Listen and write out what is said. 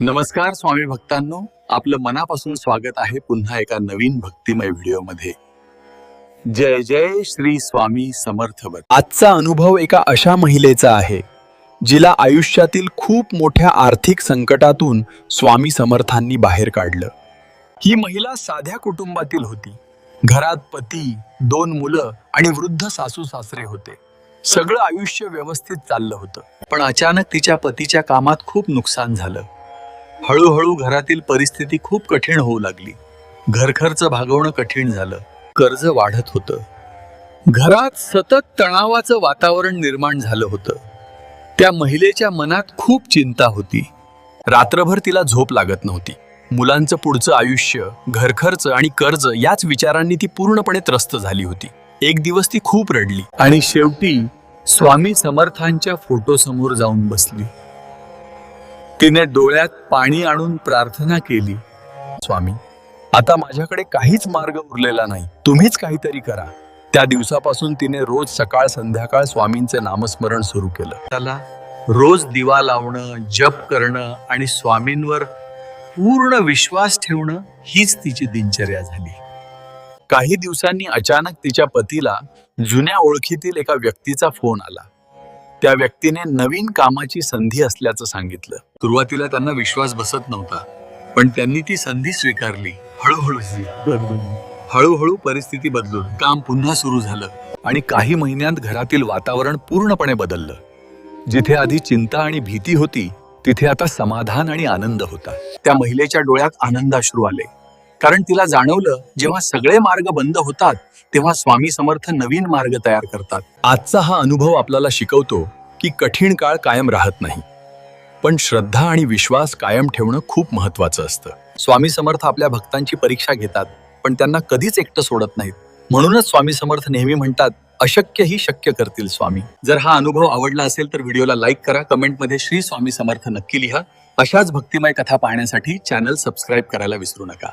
नमस्कार स्वामी भक्तांनो, आपलं मनापासून स्वागत आहे पुन्हा एका नवीन भक्तिमय व्हिडिओमध्ये। जय जय श्री स्वामी समर्थ। आजचा अनुभव एका अशा महिलेचा आहे जिला आयुष्यातील खूप मोठ्या आर्थिक संकटातून स्वामी समर्थांनी बाहेर काढलं। ही महिला साध्या कुटुंबातील होती। घरात पती, 2 मुलं आणि वृद्ध सासू सासरे होते। सगळं आयुष्य व्यवस्थित चाललं होतं, पण अचानक तिच्या पतीच्या कामात खूप नुकसान झालं। हळूहळू घरातील परिस्थिती खूप कठीण होऊ लागली। घरखर्च भागवणं कठीण झालं, कर्ज वाढत होतं। घरात सतत तणावाचं वातावरण निर्माण झालं होतं। त्या महिलेच्या मनात खूप चिंता होती। रात्रभर तिला झोप लागत नव्हती। मुलांचं पुढचं आयुष्य, घरखर्च आणि कर्ज याच विचारांनी ती पूर्णपणे त्रस्त झाली होती। एक दिवस ती खूप रडली आणि शेवटी स्वामी समर्थांच्या फोटोसमोर जाऊन बसली। तिने डोळ्यात पाणी आणून प्रार्थना केली, स्वामी, आता माझ्याकडे काहीच मार्ग उरलेला नाही, तुम्हीच काहीतरी करा। त्या दिवसापासून तिने रोज सकाळ संध्याकाळ स्वामींचे नामस्मरण सुरू केलं। त्याला रोज दिवा लावणं, जप करणं आणि स्वामींवर पूर्ण विश्वास ठेवणं हीच तिची दिनचर्या झाली। काही दिवसांनी अचानक तिच्या पतीला जुन्या ओळखीतील एका व्यक्तीचा फोन आला। त्या व्यक्तीने नवीन कामाची संधी असल्याचं सांगितलं। सुरुवातीला त्यांना विश्वास बसत नव्हता, पण त्यांनी ती संधी स्वीकारली। हळूहळू परिस्थिती बदलून काम पुन्हा सुरू झालं आणि काही महिन्यांत घरातील वातावरण पूर्णपणे बदललं। जिथे आधी चिंता आणि भीती होती, तिथे आता समाधान आणि आनंद होता। त्या महिलेच्या डोळ्यात आनंदाश्रू आले, कारण तिला जाणवलं, जेव्हा सगळे मार्ग बंद होतात तेव्हा स्वामी समर्थ नवीन मार्ग तयार करतात। आजचा हा अनुभव आपल्याला शिकवतो की कठीण काळ कायम राहत नाही, पण श्रद्धा आणि विश्वास कायम ठेवणं खूप महत्त्वाचं असतं। स्वामी समर्थ आपल्या भक्तांची परीक्षा घेतात, पण त्यांना कधीच एकटं सोडत नाहीत। म्हणूनच स्वामी समर्थ नेहमी म्हणतात, अशक्य ही शक्य करतील स्वामी। जर हा अनुभव आवडला असेल तर व्हिडिओला लाईक करा, कमेंटमध्ये श्री स्वामी समर्थ नक्की लिहा। अशाच भक्तिमय कथा पाहण्यासाठी चॅनल सबस्क्राईब करायला विसरू नका।